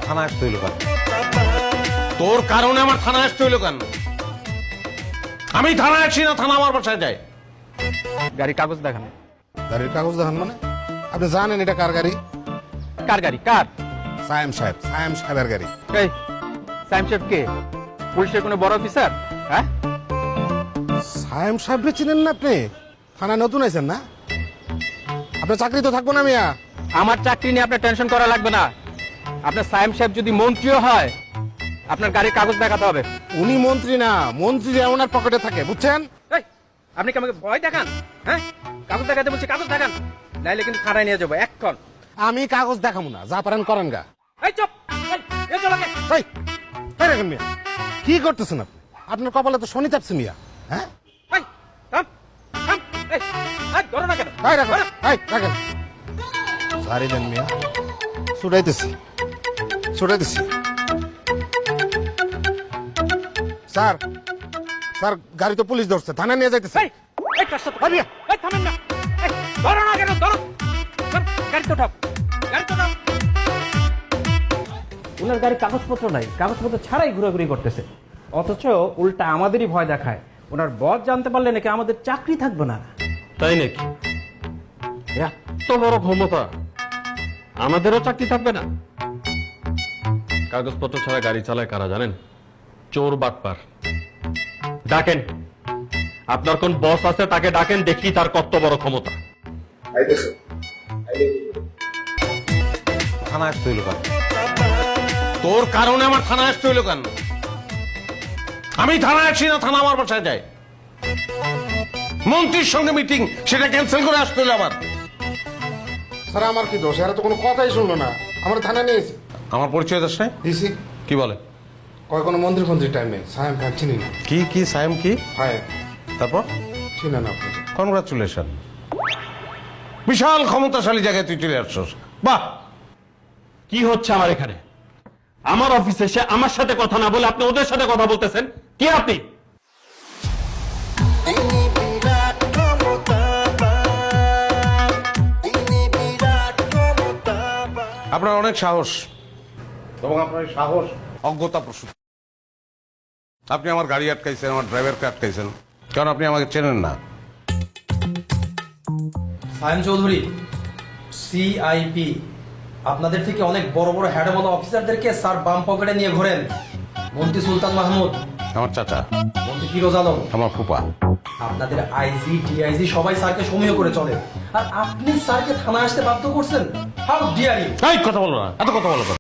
থানায় আসতে হইলো কেন? তোর কারণে আমার থানায় আসতে হইলো কেন? আমি থানায় আসি না, থানা আমার বাসায় যায়। গাড়ি কাগজ দেখান। গাড়ির কাগজ দেখান মানে? আপনি জানেন এটা কার গাড়ি? কার গাড়ি? কার? সায়েম সাহেবের গাড়ি। এই সাইম সাহেব কে? পুলিশের কোনো বড় অফিসার? হ্যাঁ, সায়েম সাহেবকে চিনেন না আপনি? থানায় নতুন আছেন না? আপনার চাকরি তো থাকবো না মিয়া। আমার চাকরি নিয়ে আপনার টেনশন করা লাগবে না। আপনার সাইম সাহেব যদি মন্ত্রীও হয়, আপনার গাড়ির কাগজ দেখাতে হবে। উনি মন্ত্রী না, মন্ত্রী ওনার পকেটে থাকে, বুঝছেন? এই, আপনি কি আমাকে ভয় দেখান? হ্যাঁ, কাগজ দেখাতে বলছি, কাগজ দেখান, নাইলে কিন্তু থানায় নিয়ে যাবো এখন। আমি কাগজ দেখাবো না, যা পারেন করেন গা। এই চুপ, এই চল আগে। এই, এই রাখেন মিয়া, কি করতেছেন আপনি? আপনার কপালে তো শনি চাপছে মিয়া। হ্যাঁ, এই থাম, থাম, এই ধরো না কেন? এই রাখেন, এই রাখেন। সারি দেন মিয়া, ছুটাইতেছি। স্যার, স্যার গাড়ি তো পুলিশ ধরছে, থানায় নিয়ে যাইতেছে। এই, এই কাজটা তো- এই থামেন না, এই ধরো না কেন? ধরো, ধর, গাড়িতে ওঠাও, গাড়িতে ওঠাও। ওনার গাড়ি কাগজপত্র নাই, কাগজপত্র ছাড়াই ঘোরাঘুরি করতেছে, অথচ উল্টা আমাদেরই ভয় দেখায়। ওনার বস জানতে পারলে নাকি আমাদের চাকরি থাকবে না। তাই নাকি? এত বড় ক্ষমতা, আমাদেরও চাকরি থাকবে না? কাগজপত্র ছাড়া গাড়ি চালায় কারা জানেন? চোর বাটপার। ডাকেন, আপনার কোন বস আছে তাকে ডাকেন, দেখি তার কত বড় ক্ষমতা। থানায় আসতে হইলো কেন? তোর কারণে আমার থানায় আসতে হইলো কেন? আমি থানায় আসি না, থানা আমার বাসায় যায়। মন্ত্রীর সঙ্গে মিটিং, সেটা ক্যান্সেল করে আসতে হইলো আমার। স্যার আমার কি দোষ? এরা তো কোনো কথাই শুনলো না, আমার থানায় নিয়েছে। আমার পরিচয় দাস নাই? দিছি। কি বলে? কয় কোনো মন্ত্রী টাইম নেই, সায়েম ভাই চিনি না। কি সায়েম কি? ভাই তারপর চিনেন আপনি? কনগ্রাচুলেশন, বিশাল ক্ষমতাশালী জায়গায় তুই চলে আসছস। বাহ! কি হচ্ছে আমার এখানে? আমার অফিসে এসে আমার সাথে কথা না বলে আপনি ওদের সাথে কথা বলতেছেন? কি আপনি? আপনার অনেক সাহস, এবং আপনার এই সাহস অজ্ঞতা প্রসূত। আপনি আমার গাড়ি আটকাইছেন, আমার ড্রাইভারকে আটকাইছেন, কারণ আপনি আমাকে চেনেন না। সায়েম চৌধুরী, সিআইপি, আপনাদের থেকে অনেক বড় বড় হ্যাডওয়ালা অফিসারদেরকে স্যার বাম পকেটে নিয়ে ঘোরেন। মন্ত্রী সুলতান মাহমুদ, আমার চাচা, মন্ত্রী ফিরোজ আলম, আমার ফুপা। আপনাদের আইজি ডিআইজি সবাই স্যারকে সমীহ করে চলে, আর আপনি স্যারকে থানায় আসতে বাধ্য করছেন। How dare you! এই কথা বলো না, এত কথা বলো না।